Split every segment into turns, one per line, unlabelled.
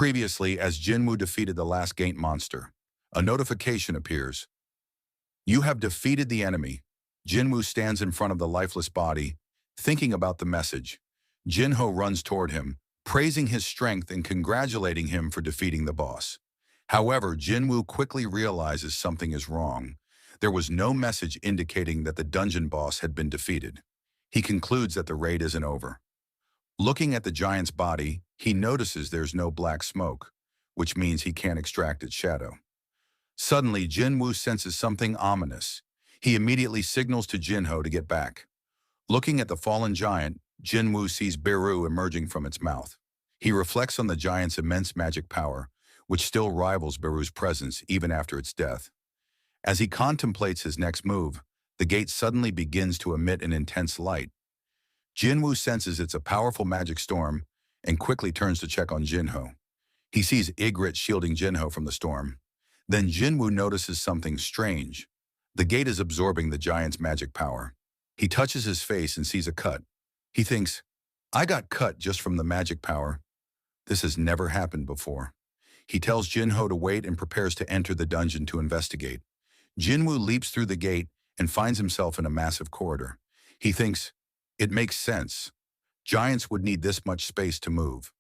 Previously, as Jinwoo defeated the last gate monster, a notification appears. You have defeated the enemy. Jinwoo stands in front of the lifeless body, thinking about the message. Jinho runs toward him, praising his strength and congratulating him for defeating the boss. However, Jinwoo quickly realizes something is wrong. There was no message indicating that the dungeon boss had been defeated. He concludes that the raid isn't over. Looking at the giant's body, he notices there's no black smoke, which means he can't extract its shadow. Suddenly, Jinwoo senses something ominous. He immediately signals to Jinho to get back. Looking at the fallen giant, Jinwoo sees Beru emerging from its mouth. He reflects on the giant's immense magic power, which still rivals Beru's presence even after its death. As he contemplates his next move, the gate suddenly begins to emit an intense light. Jinwoo senses it's a powerful magic storm and quickly turns to check on Jinho. He sees Ygritte shielding Jinho from the storm. Then Jinwoo notices something strange. The gate is absorbing the giant's magic power. He touches his face and sees a cut. He thinks, I got cut just from the magic power. This has never happened before. He tells Jinho to wait and prepares to enter the dungeon to investigate. Jinwoo leaps through the gate and finds himself in a massive corridor. He thinks, it makes sense. Giants would need this much space to move.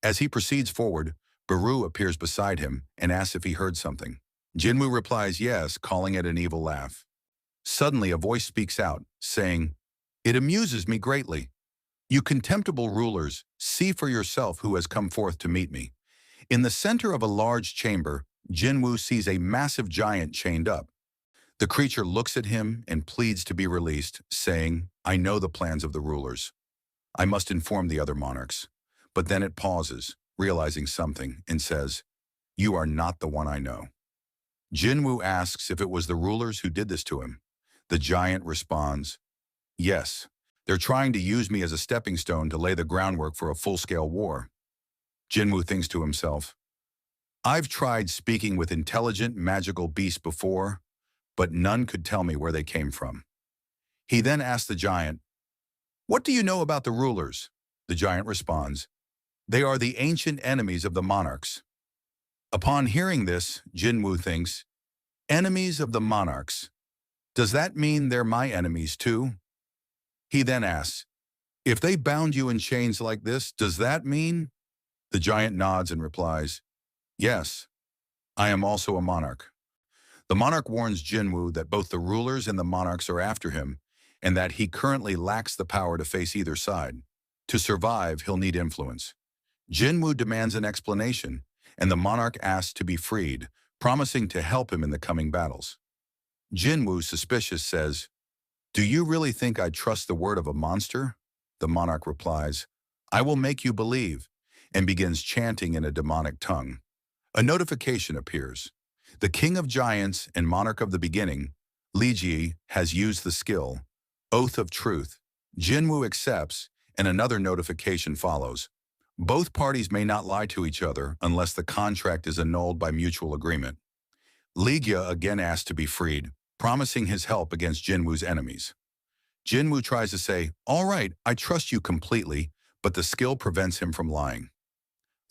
As he proceeds forward, Beru appears beside him and asks if he heard something. Jinwoo replies yes, calling it an evil laugh. Suddenly, a voice speaks out, saying, it amuses me greatly. You contemptible rulers, see for yourself who has come forth to meet me. In the center of a large chamber, Jinwoo sees a massive giant chained up. The creature looks at him and pleads to be released, saying, I know the plans of the rulers. I must inform the other monarchs. But then it pauses, realizing something, and says, you are not the one I know. Jinwoo asks if it was the rulers who did this to him. The giant responds, yes, they're trying to use me as a stepping stone to lay the groundwork for a full-scale war. Jinwoo thinks to himself, I've tried speaking with intelligent, magical beasts before, but none could tell me where they came from. He then asks the giant, what do you know about the rulers? The giant responds, they are the ancient enemies of the monarchs. Upon hearing this, Jinwoo thinks, enemies of the monarchs. Does that mean they're my enemies too? He then asks, if they bound you in chains like this, does that mean? The giant nods and replies, yes, I am also a monarch. The monarch warns Jinwoo that both the rulers and the monarchs are after him, and that he currently lacks the power to face either side. To survive, he'll need influence. Jinwoo demands an explanation, and the monarch asks to be freed, promising to help him in the coming battles. Jinwoo, suspicious, says, do you really think I'd trust the word of a monster? The monarch replies, I will make you believe, and begins chanting in a demonic tongue. A notification appears. The king of giants and monarch of the beginning, Liji, has used the skill, Oath of Truth. Jinwoo accepts, and another notification follows. Both parties may not lie to each other unless the contract is annulled by mutual agreement. Ligya again asks to be freed, promising his help against Jinwoo's enemies. Jinwoo tries to say, all right, I trust you completely, but the skill prevents him from lying.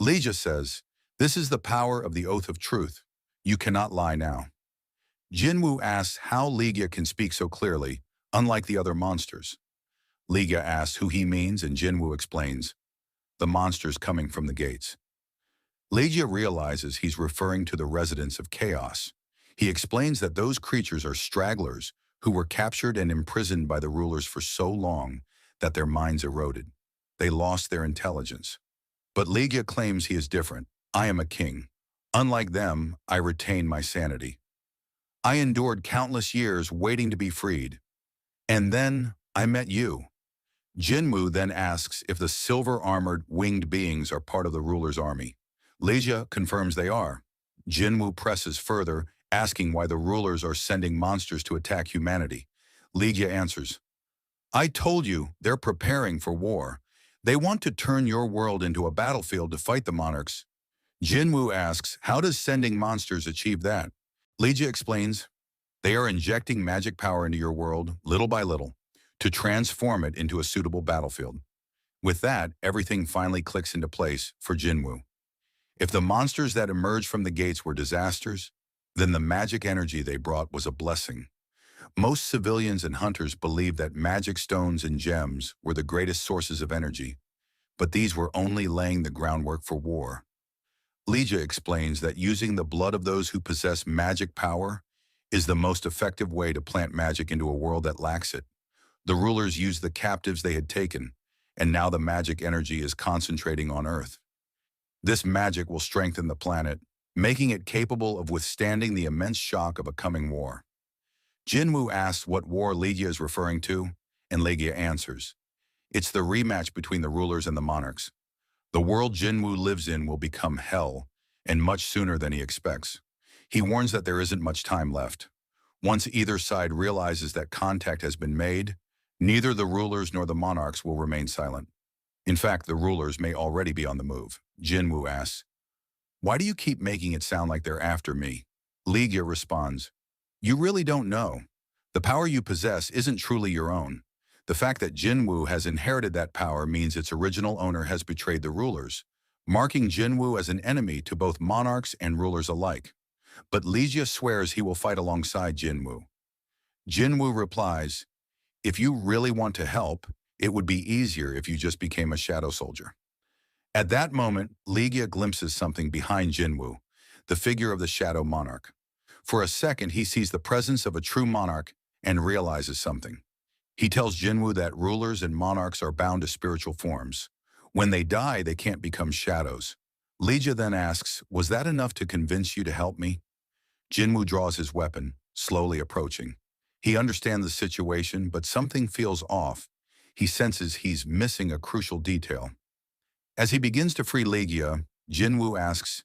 Ligya says, this is the power of the Oath of Truth. You cannot lie now. Jinwoo asks how Ligya can speak so clearly, unlike the other monsters. Ligya asks who he means, and Jinwoo explains, the monsters coming from the gates. Ligya realizes he's referring to the residents of chaos. He explains that those creatures are stragglers who were captured and imprisoned by the rulers for so long that their minds eroded. They lost their intelligence. But Ligya claims he is different. I am a king. Unlike them, I retain my sanity. I endured countless years waiting to be freed. And then I met you. Jinwoo then asks if the silver-armored winged beings are part of the ruler's army. Ligya confirms they are. Jinwoo presses further, asking why the rulers are sending monsters to attack humanity. Ligya answers, I told you they're preparing for war. They want to turn your world into a battlefield to fight the monarchs. Jinwoo asks, how does sending monsters achieve that? Ligya explains, they are injecting magic power into your world, little by little, to transform it into a suitable battlefield. With that, everything finally clicks into place for Jinwoo. If the monsters that emerged from the gates were disasters, then the magic energy they brought was a blessing. Most civilians and hunters believed that magic stones and gems were the greatest sources of energy, but these were only laying the groundwork for war. Legia explains that using the blood of those who possess magic power is the most effective way to plant magic into a world that lacks it. The rulers used the captives they had taken, and now the magic energy is concentrating on Earth. This magic will strengthen the planet, making it capable of withstanding the immense shock of a coming war. Jinwoo asks what war Legia is referring to, and Legia answers, "It's the rematch between the rulers and the monarchs. The world Jinwoo lives in will become hell, and much sooner than he expects." He warns that there isn't much time left. Once either side realizes that contact has been made, neither the rulers nor the monarchs will remain silent. In fact, the rulers may already be on the move. Jinwoo asks, "Why do you keep making it sound like they're after me?" Legia responds, "You really don't know. The power you possess isn't truly your own. The fact that Jinwoo has inherited that power means its original owner has betrayed the rulers, marking Jinwoo as an enemy to both monarchs and rulers alike. But Legia swears he will fight alongside Jinwoo." Jinwoo replies, "If you really want to help, it would be easier if you just became a shadow soldier." At that moment, Legia glimpses something behind Jinwoo, the figure of the Shadow Monarch. For a second, he sees the presence of a true monarch and realizes something. He tells Jinwoo that rulers and monarchs are bound to spiritual forms. When they die, they can't become shadows. Legia then asks, "Was that enough to convince you to help me?" Jinwoo draws his weapon, slowly approaching. He understands the situation, but something feels off. He senses he's missing a crucial detail. As he begins to free Legia, Jinwoo asks,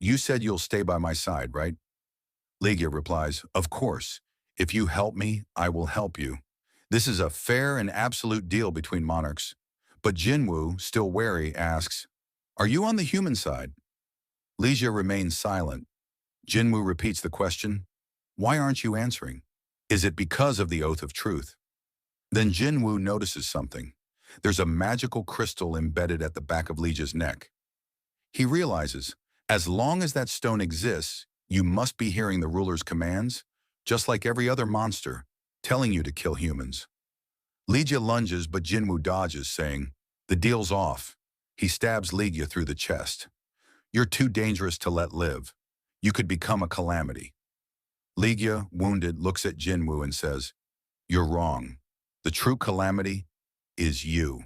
"You said you'll stay by my side, right?" Legia replies, "Of course. If you help me, I will help you. This is a fair and absolute deal between monarchs." But Jinwoo, still wary, asks, "Are you on the human side?" Legia remains silent. Jinwoo repeats the question, "Why aren't you answering? Is it because of the oath of truth?" Then Jinwoo notices something. There's a magical crystal embedded at the back of Legia's neck. He realizes, as long as that stone exists, you must be hearing the ruler's commands, just like every other monster, telling you to kill humans. Legia lunges, but Jinwoo dodges, saying, "The deal's off." He stabs Legia through the chest. "You're too dangerous to let live. You could become a calamity." Legia, wounded, looks at Jinwoo and says, "You're wrong. The true calamity is you."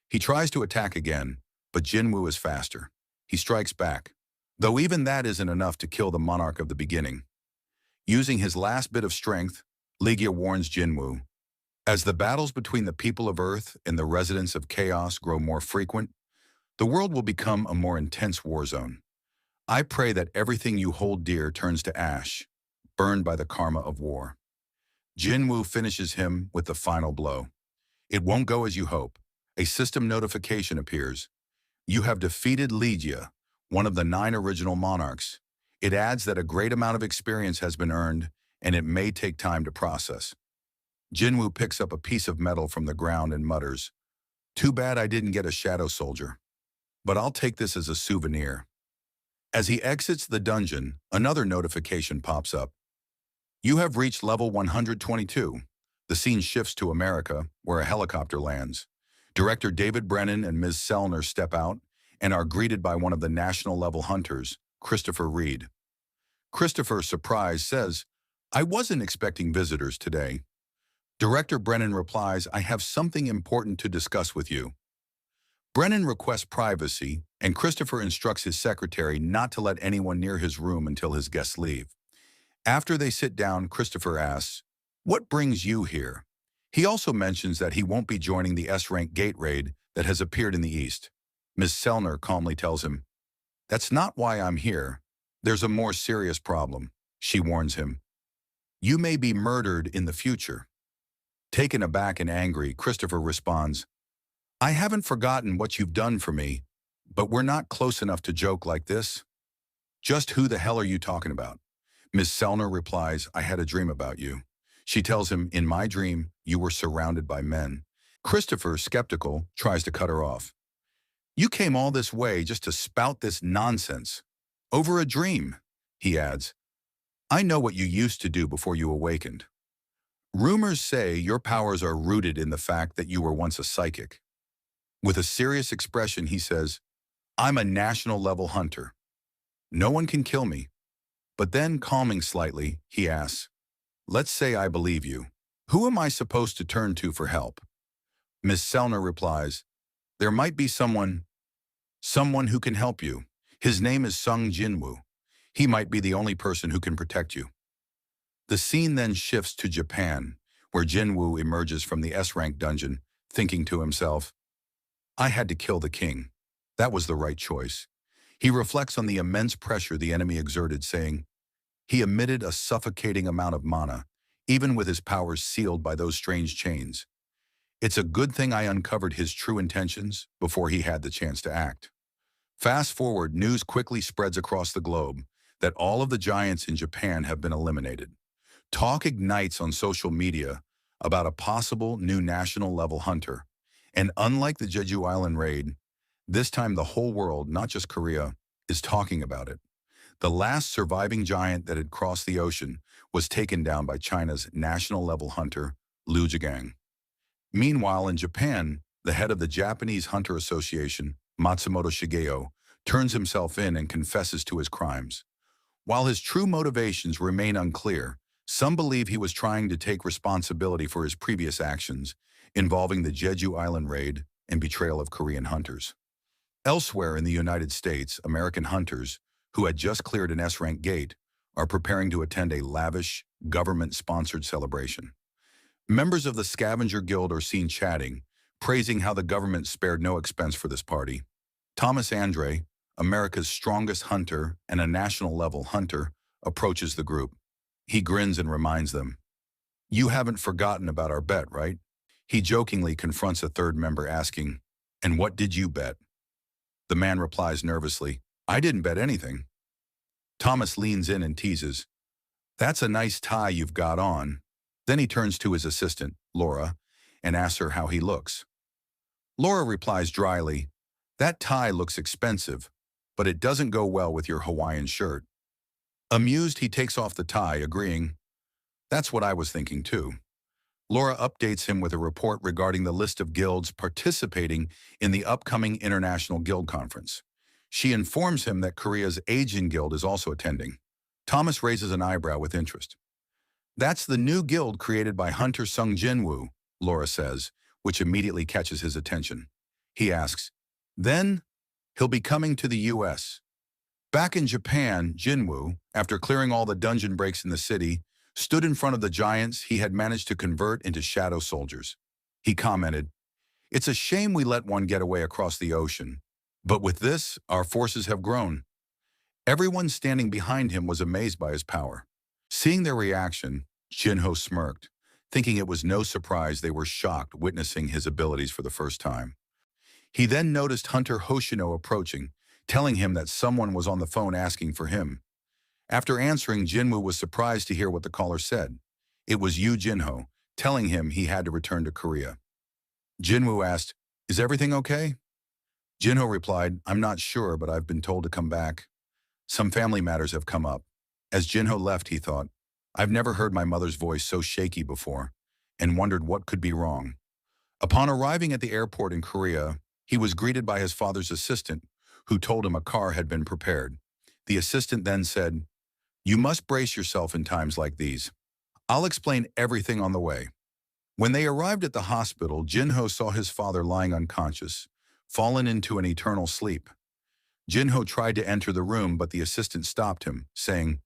He tries to attack again, but Jinwoo is faster. He strikes back, though even that isn't enough to kill the monarch of the beginning. Using his last bit of strength, Legia warns Jinwoo, "As the battles between the people of Earth and the residents of Chaos grow more frequent, the world will become a more intense war zone. I pray that everything you hold dear turns to ash, burned by the karma of war." Jinwoo finishes him with the final blow. It won't go as you hope. A system notification appears. "You have defeated Legia, one of the 9 original monarchs." It adds that a great amount of experience has been earned, and it may take time to process. Jinwoo picks up a piece of metal from the ground and mutters, "Too bad I didn't get a shadow soldier. But I'll take this as a souvenir." As he exits the dungeon, another notification pops up. "You have reached level 122. The scene shifts to America, where a helicopter lands. Director David Brennan and Ms. Sellner step out and are greeted by one of the national-level hunters, Christopher Reed. Christopher, surprised, says, "I wasn't expecting visitors today." Director Brennan replies, "I have something important to discuss with you." Brennan requests privacy, and Christopher instructs his secretary not to let anyone near his room until his guests leave. After they sit down, Christopher asks, "What brings you here?" He also mentions that he won't be joining the S-rank gate raid that has appeared in the East. Ms. Sellner calmly tells him, "That's not why I'm here. There's a more serious problem." She warns him, "You may be murdered in the future." Taken aback and angry, Christopher responds, "I haven't forgotten what you've done for me, but we're not close enough to joke like this." "Just who the hell are you talking about?" Ms. Sellner replies, "I had a dream about you." She tells him, "In my dream, you were surrounded by men." Christopher, skeptical, tries to cut her off. You came all this way just to spout this nonsense. Over a dream, he adds. I know what you used to do before you awakened. Rumors say your powers are rooted in the fact that you were once a psychic. With a serious expression, he says, I'm a national-level hunter. No one can kill me. But then, calming slightly, he asks, let's say I believe you. Who am I supposed to turn to for help? Miss Selner replies, there might be someone who can help you. His name is Sung Jinwoo. He might be the only person who can protect you. The scene then shifts to Japan, where Jinwoo emerges from the S-rank dungeon, thinking to himself, I had to kill the king. That was the right choice. He reflects on the immense pressure the enemy exerted, saying, he emitted a suffocating amount of mana, even with his powers sealed by those strange chains. It's a good thing I uncovered his true intentions before he had the chance to act. Fast forward, news quickly spreads across the globe that all of the giants in Japan have been eliminated. Talk ignites on social media about a possible new national-level hunter. And unlike the Jeju Island raid, this time the whole world, not just Korea, is talking about it. The last surviving giant that had crossed the ocean was taken down by China's national-level hunter, Liu Zhigang. Meanwhile, in Japan, the head of the Japanese Hunter Association, Matsumoto Shigeo, turns himself in and confesses to his crimes. While his true motivations remain unclear, some believe he was trying to take responsibility for his previous actions, involving the Jeju Island raid and betrayal of Korean hunters. Elsewhere in the United States, American hunters, who had just cleared an S-rank gate, are preparing to attend a lavish, government-sponsored celebration. Members of the Scavenger Guild are seen chatting, praising how the government spared no expense for this party. Thomas Andre, America's strongest hunter and a national-level hunter, approaches the group. He grins and reminds them, you haven't forgotten about our bet, right? He jokingly confronts a third member asking, and what did you bet? The man replies nervously, I didn't bet anything. Thomas leans in and teases, that's a nice tie you've got on. Then he turns to his assistant, Laura, and asks her how he looks. Laura replies dryly, that tie looks expensive, but it doesn't go well with your Hawaiian shirt. Amused, he takes off the tie, agreeing, that's what I was thinking too. Laura updates him with a report regarding the list of guilds participating in the upcoming International Guild Conference. She informs him that Korea's Asian Guild is also attending. Thomas raises an eyebrow with interest. That's the new guild created by Hunter Sung Jinwoo, Laura says, which immediately catches his attention. He asks, then he'll be coming to the U.S. Back in Japan, Jinwoo, after clearing all the dungeon breaks in the city, stood in front of the giants he had managed to convert into shadow soldiers. He commented, it's a shame we let one get away across the ocean, but with this, our forces have grown. Everyone standing behind him was amazed by his power. Seeing their reaction, Jinho smirked, thinking it was no surprise they were shocked witnessing his abilities for the first time. He then noticed Hunter Hoshino approaching, telling him that someone was on the phone asking for him. After answering, Jinwoo was surprised to hear what the caller said. It was Yu Jinho, telling him he had to return to Korea. Jinwoo asked, is everything okay? Jinho replied, I'm not sure, but I've been told to come back. Some family matters have come up. As Jinho left, he thought, I've never heard my mother's voice so shaky before, and wondered what could be wrong. Upon arriving at the airport in Korea, he was greeted by his father's assistant, who told him a car had been prepared. The assistant then said, you must brace yourself in times like these. I'll explain everything on the way. When they arrived at the hospital, Jinho saw his father lying unconscious, fallen into an eternal sleep. Jinho tried to enter the room, but the assistant stopped him, saying,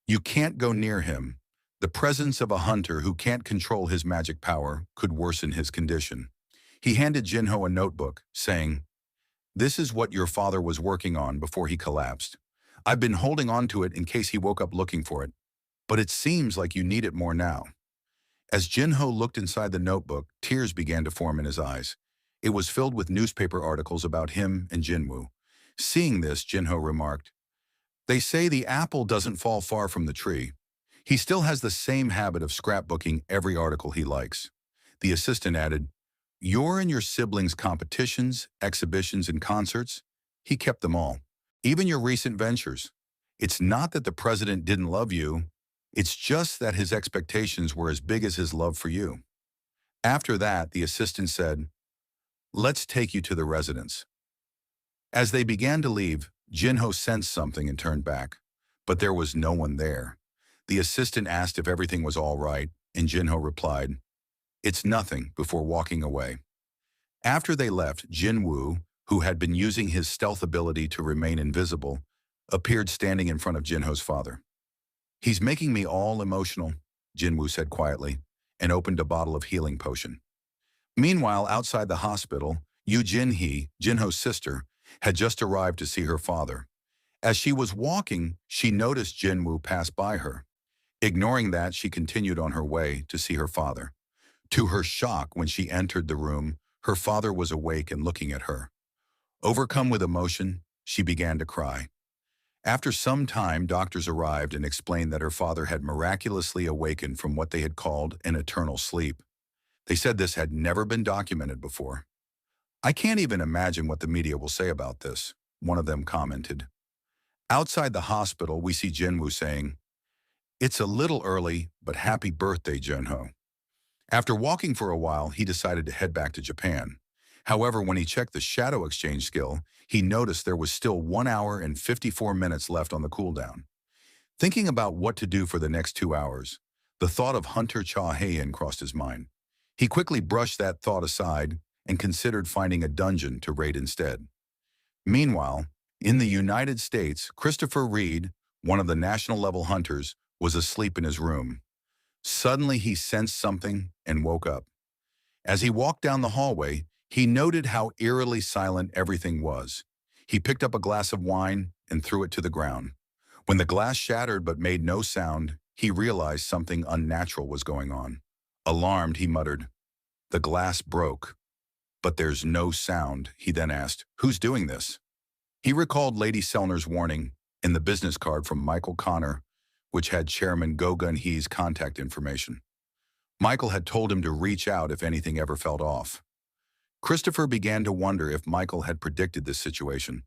you can't go near him. The presence of a hunter who can't control his magic power could worsen his condition. He handed Jinho a notebook, saying, this is what your father was working on before he collapsed. I've been holding on to it in case he woke up looking for it, but it seems like you need it more now. As Jinho looked inside the notebook, tears began to form in his eyes. It was filled with newspaper articles about him and Jinwoo. Seeing this, Jinho remarked, they say the apple doesn't fall far from the tree. He still has the same habit of scrapbooking every article he likes. The assistant added, Your and your siblings' competitions, exhibitions, and concerts, he kept them all. Even your recent ventures. It's not that the president didn't love you, it's just that his expectations were as big as his love for you. After that, the assistant said, "Let's take you to the residence." As they began to leave, Jinho sensed something and turned back. But there was no one there. The assistant asked if everything was all right, and Jinho replied, "It's nothing," before walking away. After they left, Jinwoo, who had been using his stealth ability to remain invisible, appeared standing in front of Jinho's father. "He's making me all emotional," Jinwoo said quietly, and opened a bottle of healing potion. Meanwhile, outside the hospital, Yu Jinhee, Jinho's sister, had just arrived to see her father. As she was walking, she noticed Jinwoo pass by her. Ignoring that, she continued on her way to see her father. To her shock, when she entered the room, her father was awake and looking at her. Overcome with emotion, she began to cry. After some time, doctors arrived and explained that her father had miraculously awakened from what they had called an eternal sleep. They said this had never been documented before. "I can't even imagine what the media will say about this," one of them commented. Outside the hospital, we see Jinwoo saying, "It's a little early, but happy birthday, Junho." After walking for a while, he decided to head back to Japan. However, when he checked the shadow exchange skill, he noticed there was still 1 hour and 54 minutes left on the cooldown. Thinking about what to do for the next 2 hours, the thought of Hunter Cha Hayan crossed his mind. He quickly brushed that thought aside and considered finding a dungeon to raid instead. Meanwhile, in the United States, Christopher Reed, one of the national-level hunters, was asleep in his room. Suddenly, he sensed something and woke up. As he walked down the hallway, he noted how eerily silent everything was. He picked up a glass of wine and threw it to the ground. When the glass shattered but made no sound, he realized something unnatural was going on. Alarmed, he muttered, "The glass broke." "But there's no sound," he then asked. "Who's doing this?" He recalled Lady Selner's warning in the business card from Michael Connor, which had Chairman Go Gun Hee's contact information. Michael had told him to reach out if anything ever felt off. Christopher began to wonder if Michael had predicted this situation.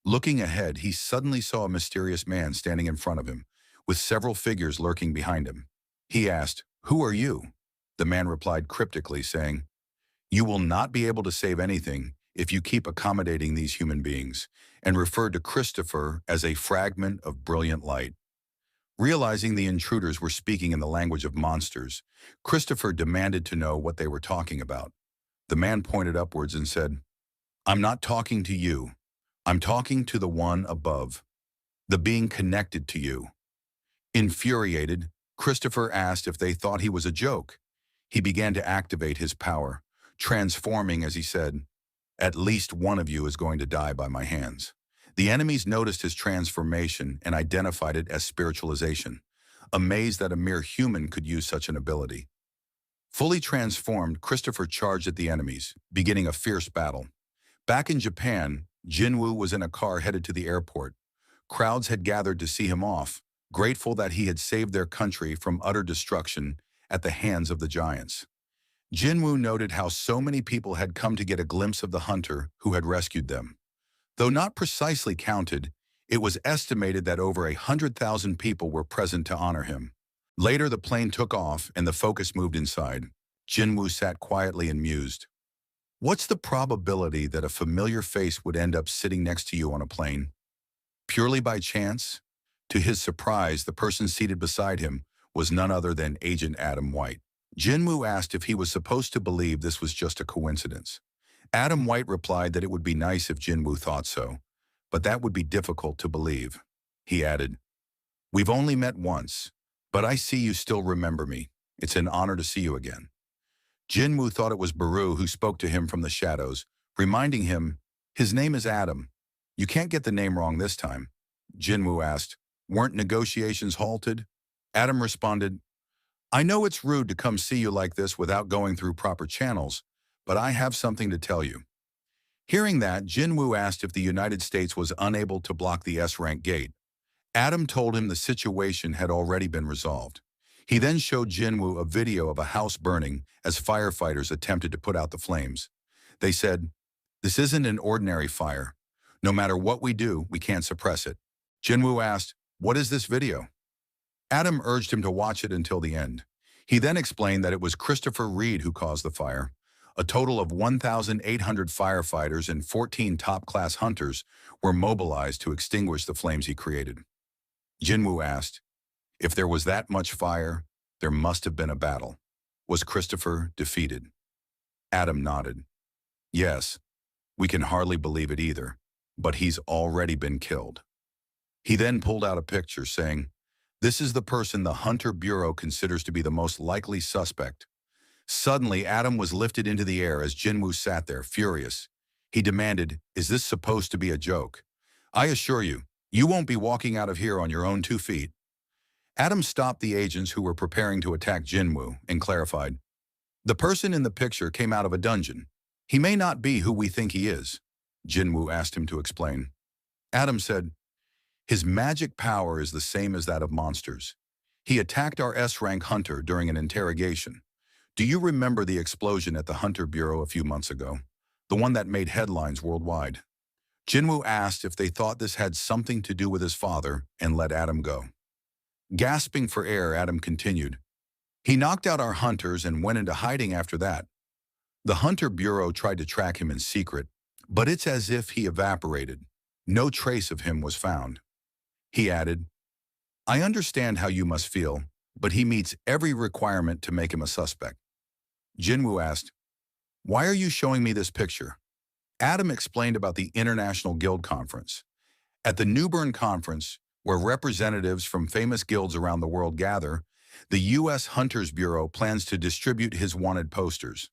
Looking ahead, he suddenly saw a mysterious man standing in front of him, with several figures lurking behind him. He asked, "Who are you?" The man replied cryptically, saying, "You will not be able to save anything if you keep accommodating these human beings," and referred to Christopher as a fragment of brilliant light. Realizing the intruders were speaking in the language of monsters, Christopher demanded to know what they were talking about. The man pointed upwards and said, "I'm not talking to you. I'm talking to the one above, the being connected to you." Infuriated, Christopher asked if they thought he was a joke. He began to activate his power, transforming as he said, "At least one of you is going to die by my hands." The enemies noticed his transformation and identified it as spiritualization, amazed that a mere human could use such an ability. Fully transformed, Christopher charged at the enemies, beginning a fierce battle. Back in Japan, Jinwoo was in a car headed to the airport. Crowds had gathered to see him off, grateful that he had saved their country from utter destruction at the hands of the giants. Jinwoo noted how so many people had come to get a glimpse of the hunter who had rescued them. Though not precisely counted, it was estimated that over 100,000 people were present to honor him. Later, the plane took off and the focus moved inside. Jinwoo sat quietly and mused. What's the probability that a familiar face would end up sitting next to you on a plane? Purely by chance? To his surprise, the person seated beside him was none other than Agent Adam White. Jinwoo asked if he was supposed to believe this was just a coincidence. Adam White replied that it would be nice if Jinwoo thought so, but that would be difficult to believe. He added, "We've only met once, but I see you still remember me. It's an honor to see you again." Jinwoo thought it was Baru who spoke to him from the shadows, reminding him, "His name is Adam. You can't get the name wrong this time." Jinwoo asked, "Weren't negotiations halted?" Adam responded, "I know it's rude to come see you like this without going through proper channels, but I have something to tell you." Hearing that, Jinwoo asked if the United States was unable to block the S-rank gate. Adam told him the situation had already been resolved. He then showed Jinwoo a video of a house burning as firefighters attempted to put out the flames. They said, "This isn't an ordinary fire. No matter what we do, we can't suppress it." Jinwoo asked, "What is this video?" Adam urged him to watch it until the end. He then explained that it was Christopher Reed who caused the fire. A total of 1,800 firefighters and 14 top-class hunters were mobilized to extinguish the flames he created. Jinwoo asked, "If there was that much fire, there must have been a battle. Was Christopher defeated?" Adam nodded. "Yes, we can hardly believe it either, but he's already been killed." He then pulled out a picture saying, "This is the person the Hunter Bureau considers to be the most likely suspect." Suddenly, Adam was lifted into the air as Jinwoo sat there, furious. He demanded, "Is this supposed to be a joke? I assure you, you won't be walking out of here on your own 2 feet." Adam stopped the agents who were preparing to attack Jinwoo and clarified, "The person in the picture came out of a dungeon. He may not be who we think he is." Jinwoo asked him to explain. Adam said, "His magic power is the same as that of monsters. He attacked our S-rank hunter during an interrogation. Do you remember the explosion at the Hunter Bureau a few months ago? The one that made headlines worldwide?" Jinwoo asked if they thought this had something to do with his father and let Adam go. Gasping for air, Adam continued, "He knocked out our hunters and went into hiding after that. The Hunter Bureau tried to track him in secret, but it's as if he evaporated. No trace of him was found." He added, "I understand how you must feel, but he meets every requirement to make him a suspect." Jinwoo asked, "Why are you showing me this picture?" Adam explained about the International Guild Conference. At the Newbern Conference, where representatives from famous guilds around the world gather, the U.S. Hunters Bureau plans to distribute his wanted posters.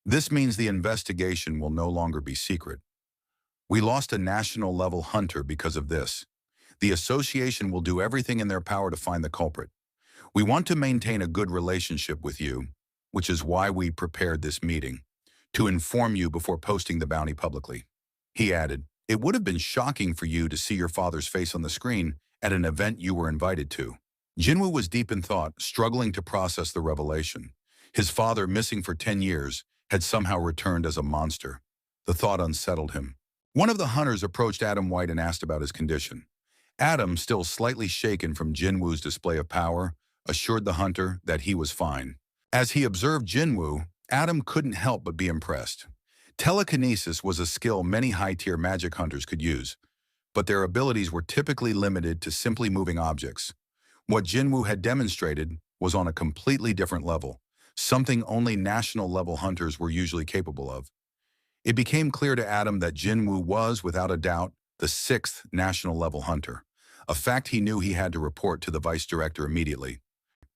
This means the investigation will no longer be secret. "We lost a national-level hunter because of this. The association will do everything in their power to find the culprit. We want to maintain a good relationship with you, which is why we prepared this meeting, to inform you before posting the bounty publicly." He added, "It would have been shocking for you to see your father's face on the screen at an event you were invited to." Jinwoo was deep in thought, struggling to process the revelation. His father, missing for 10 years, had somehow returned as a monster. The thought unsettled him. One of the hunters approached Adam White and asked about his condition. Adam, still slightly shaken from Jinwoo's display of power, assured the hunter that he was fine. As he observed Jinwoo, Adam couldn't help but be impressed. Telekinesis was a skill many high-tier magic hunters could use, but their abilities were typically limited to simply moving objects. What Jinwoo had demonstrated was on a completely different level, something only national-level hunters were usually capable of. It became clear to Adam that Jinwoo was, without a doubt, the 6th national-level hunter, a fact he knew he had to report to the vice director immediately.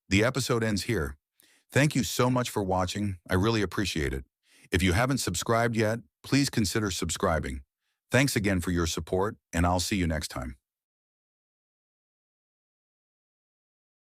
The episode ends here. Thank you so much for watching. I really appreciate it. If you haven't subscribed yet, please consider subscribing. Thanks again for your support, and I'll see you next time.